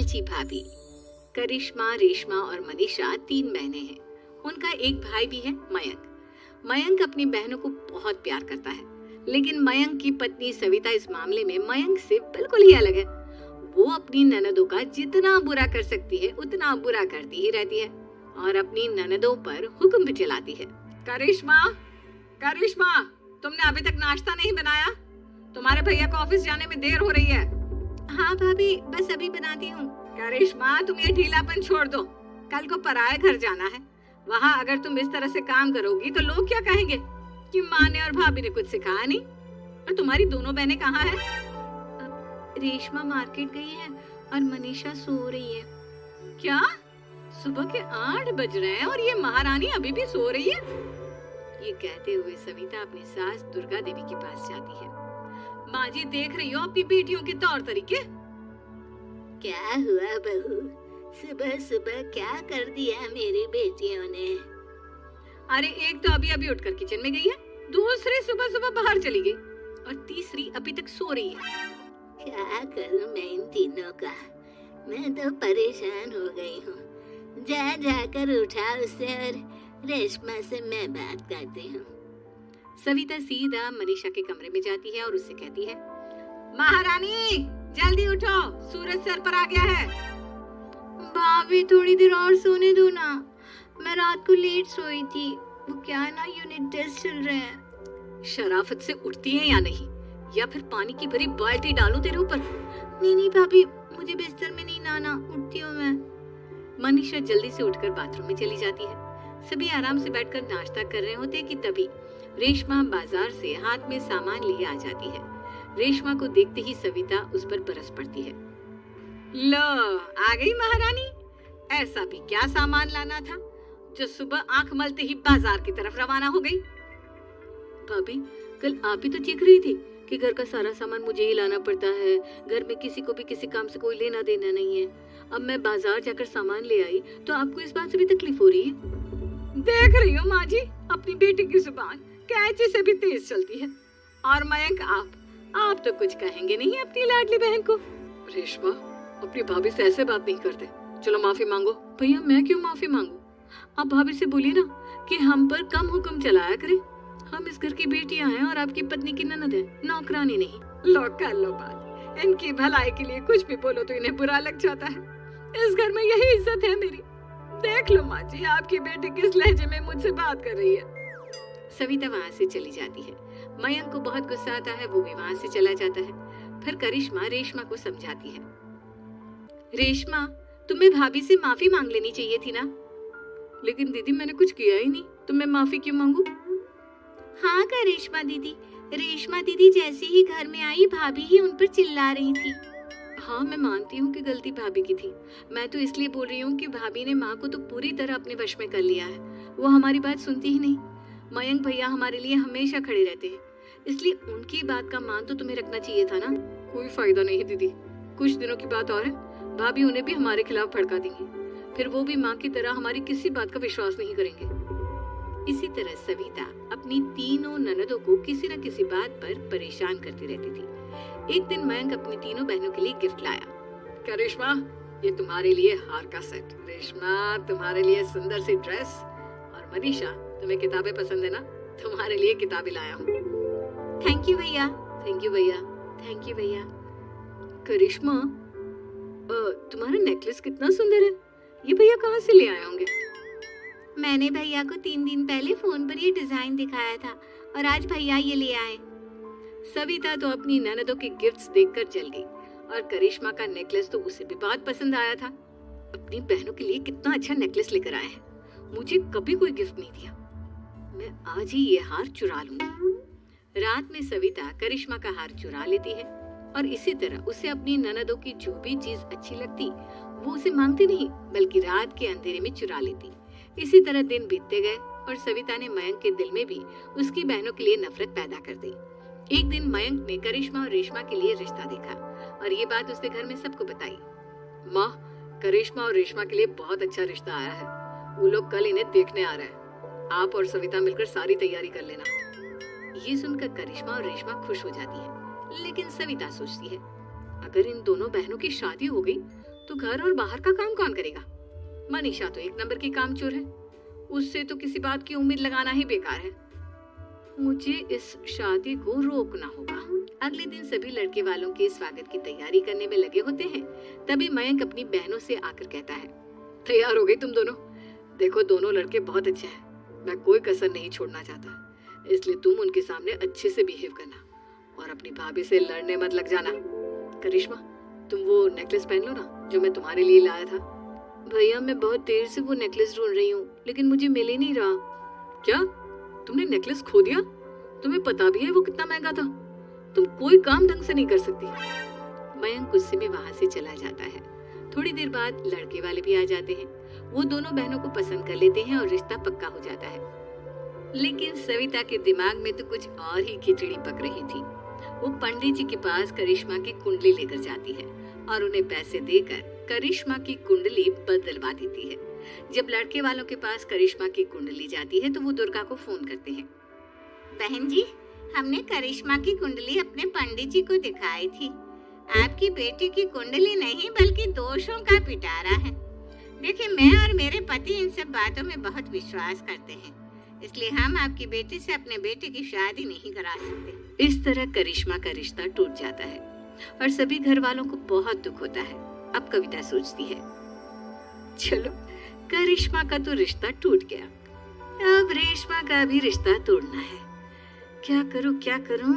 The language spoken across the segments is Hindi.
लालची भाभी। करिश्मा, रेशमा और मनीषा 3 बहनें हैं। उनका एक भाई भी है, मयंक। मयंक अपनी बहनों को बहुत प्यार करता है, लेकिन मयंक की पत्नी सविता इस मामले में मयंक से बिल्कुल ही अलग है। वो अपनी ननदों का जितना बुरा कर सकती है उतना बुरा करती ही रहती है और अपनी ननदों पर हुक्म भी चलाती है। करिश्मा, करिश्मा, तुमने अभी तक नाश्ता नहीं बनाया? तुम्हारे भैया को ऑफिस जाने में देर हो रही है। हाँ भाभी, बस अभी बनाती हूँ। करिश्मा, तुम ये ढीलापन छोड़ दो। कल को पराये घर जाना है। वहाँ अगर तुम इस तरह से काम करोगी तो लोग क्या कहेंगे कि माँ ने और भाभी ने कुछ सिखाया नहीं। और तुम्हारी दोनों बहनें कहाँ हैं? रेशमा मार्केट गई है और मनीषा सो रही है। क्या? सुबह के 8 बज रहे हैं और ये महारानी अभी भी सो रही है? ये कहते हुए सविता अपनी सास दुर्गा देवी के पास जाती है। माँ जी, देख रही हो अपनी बेटियों के तौर तरीके? क्या हुआ बहू, सुबह सुबह क्या कर दिया मेरी बेटियों ने? अरे एक तो अभी अभी उठकर किचन में गई है, दूसरी सुबह सुबह बाहर चली गई और तीसरी अभी तक सो रही है। क्या करूं मैं इन तीनों का? मैं तो परेशान हो गई हूँ। जा जाकर उठा उसे और रेशमा से मैं बात करती हूँ। सविता सीधा मनीषा के कमरे में जाती है और उससे कहती है, महारानी जल्दी उठो, सूरज सर पर आ गया है। भाभी थोड़ी देर और सोने दो ना, मैं रात को लेट सोई थी। वो क्या है ना, यूनिट टेस्ट चल रहे हैं। शराफत से उठती है या नहीं, या फिर पानी की भरी बाल्टी डालूं तेरे ऊपर? नहीं नहीं भाभी, मुझे बिस्तर में नहीं लाना, उठती हूँ मैं। मनीषा जल्दी से उठकर बाथरूम में चली जाती है। सभी आराम से बैठकर नाश्ता कर रहे होते कि तभी रेशमा बाजार से हाथ में सामान लिए आ जाती है। रेशमा को देखते ही सविता उस पर बरस पड़ती है। लो, आ गई महारानी। ऐसा भी क्या सामान लाना था जो सुबह आंख मलते ही बाजार की तरफ रवाना हो गई? भाभी, कल आप ही तो चीख रही थी कि घर का सारा सामान मुझे ही लाना पड़ता है, घर में किसी को भी किसी काम से कोई लेना देना नहीं है। अब मैं बाजार जाकर सामान ले आई तो आपको इस बात से भी तकलीफ हो रही है? देख रही हो माँ जी, अपनी बेटी की जुबान कैंची से भी तेज चलती है। और मयंक, आप तो कुछ कहेंगे नहीं अपनी लाडली बहन को? रेशमा, अपनी भाभी से ऐसे बात नहीं करते। चलो माफी मांगो। भैया, मैं क्यों माफी मांगू? आप भाभी से बोलिए ना कि हम पर कम हुक्म चलाया करे। हम इस घर की बेटियां हैं और आपकी पत्नी की ननद है, नौकरानी नहीं। लो कर लो बात। इनकी भलाई के लिए कुछ भी बोलो तो इन्हें बुरा लग जाता है। इस घर में यही इज्जत है मेरी। देख लो माँ जी, आपकी बेटी किस लहजे में मुझसे बात कर रही है। सविता वहाँ से चली जाती है। मयंक को बहुत गुस्सा आता है, वो भी वहाँ से चला जाता है। फिर करिश्मा रेशमा को समझाती है। रेशमा, तुम्हें भाभी से माफी मांग लेनी चाहिए थी ना। लेकिन दीदी, मैंने कुछ किया ही नहीं, तो मैं माफी क्यों मांगू? हाँ करिश्मा दीदी, रेशमा दीदी जैसे ही घर में आई भाभी ही उन पर चिल्ला रही थी। हाँ, मैं मानती हूँ कि गलती भाभी की थी। मैं तो इसलिए बोल रही हूँ कि भाभी ने माँ को तो पूरी तरह अपने वश में कर लिया है। वो हमारी बात सुनती ही नहीं। मयंक भैया हमारे लिए हमेशा खड़े रहते हैं, इसलिए उनकी बात का मान तो तुम्हें रखना चाहिए था ना। कोई फायदा नहीं दीदी, कुछ दिनों की बात और है, भाभी उन्हें भी हमारे खिलाफ भड़का देंगी। फिर वो भी माँ की तरह हमारी किसी बात का विश्वास नहीं करेंगे। इसी तरह सविता अपनी तीनों ननदों को किसी न किसी बात पर परेशान करती रहती थी। एक दिन मयंक अपनी तीनों बहनों के लिए गिफ्ट लाया। क्या रेशमा, ये तुम्हारे लिए हार का सेट। रेशमा, तुम्हारे लिए सुंदर सी ड्रेस। और मनीषा, तुम्हें किताबें पसंद है ना, तुम्हारे लिए किताबें लाया हूँ। थैंक यू भैया। थैंक यू भैया। थैंक यू भैया। करिश्मा, तुम्हारा नेकलेस कितना सुंदर है, ये भैया कहाँ से ले आए होंगे? मैंने भैया को 3 दिन पहले फोन पर ये डिजाइन दिखाया था और आज भैया ये ले आए। सविता तो अपनी ननदों के गिफ्ट्स देखकर जल गई और करिश्मा का नेकलेस तो उसे भी बहुत पसंद आया था। अपनी बहनों के लिए कितना अच्छा नेकलेस लेकर आए हैं, मुझे कभी कोई गिफ्ट नहीं दिया। मैं आज ही ये हार चुरा लूंगी। रात में सविता करिश्मा का हार चुरा लेती है और इसी तरह उसे अपनी ननदों की जो भी चीज अच्छी लगती वो उसे मांगती नहीं, बल्कि रात के अंधेरे में चुरा लेती। इसी तरह दिन बीतते गए और सविता ने मयंक के दिल में भी उसकी बहनों के लिए नफरत पैदा कर दी। एक दिन मयंक ने करिश्मा और रेशमा के लिए रिश्ता देखा और ये बात उसने घर में सबको बताई। माँ, करिश्मा और रेशमा के लिए बहुत अच्छा रिश्ता आया है, वो लोग कल इन्हें देखने आ रहे हैं। आप और सविता मिलकर सारी तैयारी कर लेना। ये सुनकर करिश्मा और रेशमा खुश हो जाती है, लेकिन सविता सोचती है अगर इन दोनों बहनों की शादी हो गई तो घर और बाहर का काम कौन करेगा? मनीषा तो एक नंबर की कामचोर है, उससे तो किसी बात की उम्मीद लगाना ही बेकार है। मुझे इस शादी को रोकना होगा। अगले दिन सभी लड़के वालों के स्वागत की तैयारी करने में लगे होते हैं। तभी मयंक अपनी बहनों से आकर कहता है, तैयार हो गई तुम दोनों? देखो दोनों लड़के बहुत अच्छे हैं, मैं कोई कसर नहीं छोड़ना चाहता, इसलिए तुम उनके सामने अच्छे से बिहेव करना और अपनी भाभी से लड़ने मत लग जाना। करिश्मा, तुम वो नेकलेस पहन लो ना जो मैं तुम्हारे लिए लाया था। भैया मैं बहुत देर से वो नेकलेस ढूंढ रही हूँ, लेकिन मुझे मिल ही नहीं रहा। क्या तुमने नेकलेस खो दिया? तुम्हें पता भी है वो कितना महंगा था? तुम कोई काम ढंग से नहीं कर सकती। मयंक गुस्से में वहां से चला जाता है। थोड़ी देर बाद लड़के वाले भी आ जाते हैं। वो दोनों बहनों को पसंद कर लेते हैं और रिश्ता पक्का हो जाता है। लेकिन सविता के दिमाग में तो कुछ और ही खिचड़ी पक रही थी। वो पंडित जी के पास करिश्मा की कुंडली लेकर जाती है और उन्हें पैसे देकर करिश्मा की कुंडली बदलवा देती है। जब लड़के वालों के पास करिश्मा की कुंडली जाती है तो वो दुर्गा को फोन करते हैं। बहन जी, हमने करिश्मा की कुंडली अपने पंडित जी को दिखाई थी। आपकी बेटी की कुंडली नहीं बल्कि दोषों का पिटारा है। देखिए, मैं और मेरे पति इन सब बातों में बहुत विश्वास करते हैं, इसलिए हम आपकी बेटी से अपने बेटे की शादी नहीं करा सकते। इस तरह करिश्मा का रिश्ता टूट जाता है और सभी घर वालों को बहुत दुख होता है। अब कविता सोचती है, चलो करिश्मा का तो रिश्ता टूट गया, अब रेशमा का भी रिश्ता तोड़ना है। क्या करूं क्या करूं?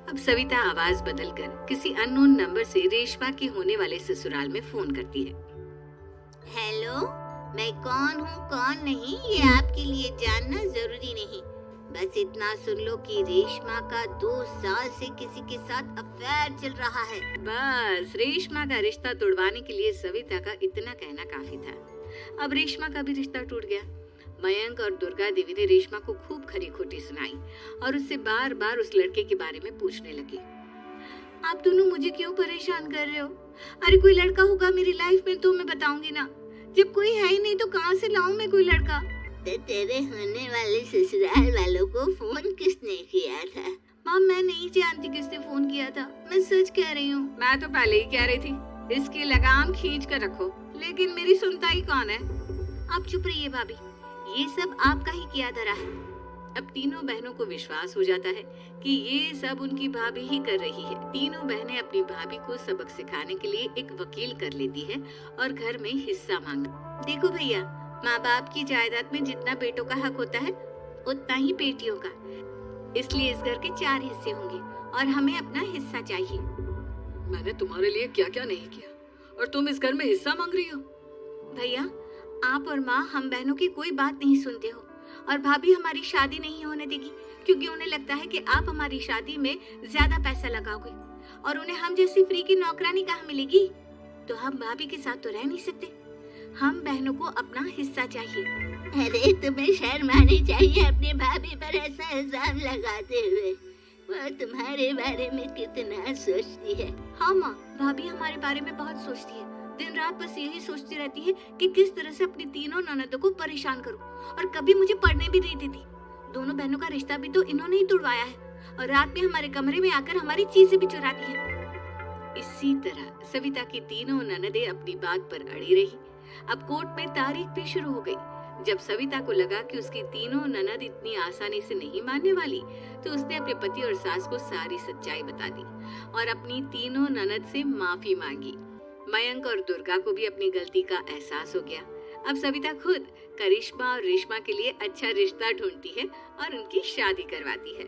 अब सविता आवाज बदलकर किसी अननोन नंबर से रेशमा के होने वाले ससुराल में फोन करती है। हेलो, मैं कौन हूँ कौन नहीं ये आपके लिए जानना जरूरी नहीं, बस इतना सुन लो कि रेशमा का 2 साल से किसी के साथ अफेयर चल रहा है। बस रेशमा का रिश्ता तोड़वाने के लिए सविता का इतना कहना काफी था। अब रेशमा का भी रिश्ता टूट गया। मयंक और दुर्गा देवी ने रेशमा को खूब खरी खोटी सुनाई और उससे बार बार उस लड़के के बारे में पूछने लगी। आप दोनों मुझे क्यों परेशान कर रहे हो? अरे कोई लड़का होगा मेरी लाइफ में तो मैं बताऊंगी ना, जब कोई है ही नहीं तो कहाँ से लाऊं मैं कोई लड़का? तो तेरे होने वाले ससुराल वालों को फोन किसने किया था? माँ मैं नहीं जानती किसने फोन किया था, मैं सच कह रही हूँ। मैं तो पहले ही कह रही थी इसकी लगाम खींच कर रखो, लेकिन मेरी सुनता ही कौन है? आप चुप रहिए भाभी, ये सब आपका ही किया धरा है। अब तीनों बहनों को विश्वास हो जाता है कि ये सब उनकी भाभी ही कर रही है। तीनों बहनें अपनी भाभी को सबक सिखाने के लिए एक वकील कर लेती है और घर में हिस्सा मांग। देखो भैया, माँ बाप की जायदाद में जितना बेटों का हक होता है उतना ही बेटियों का, इसलिए इस घर के 4 हिस्से होंगे और हमें अपना हिस्सा चाहिए। मैंने तुम्हारे लिए क्या क्या नहीं किया और तुम इस घर में हिस्सा मांग रही हो? भैया, आप और माँ हम बहनों की कोई बात नहीं सुनते हो और भाभी हमारी शादी नहीं होने देगी क्योंकि उन्हें लगता है कि आप हमारी शादी में ज्यादा पैसा लगाओगे और उन्हें हम जैसी फ्री की नौकरानी कहाँ मिलेगी। तो हम भाभी के साथ तो रह नहीं सकते, हम बहनों को अपना हिस्सा चाहिए। अरे तुम्हें शर्म आनी चाहिए अपनी भाभी पर ऐसा इल्जाम लगाते हुए, वो तुम्हारे बारे में कितना सोचती है। हाँ माँ, भाभी हमारे बारे में बहुत सोचती है, दिन रात बस यही सोचती रहती है कि किस तरह से अपनी तीनों ननदों को परेशान करूं और कभी मुझे पढ़ने भी नहीं देती। दोनों बहनों का रिश्ता भी तो इन्होंने ही तोड़वाया है और रात में हमारे कमरे में आकर हमारी चीजें भी चुराती है। इसी तरह सविता की तीनों ननदें अपनी बात पर अड़ी रही। अब कोर्ट में तारीख भी शुरू हो गई। जब सविता को लगा कि उसकी तीनों ननद इतनी आसानी से नहीं मानने वाली, तो उसने अपने पति और सास को सारी सच्चाई बता दी और अपनी तीनों ननद से माफी मांगी। मयंक और दुर्गा को भी अपनी गलती का एहसास हो गया। अब सविता खुद करिश्मा और रेशमा के लिए अच्छा रिश्ता ढूंढती है और उनकी शादी करवाती है।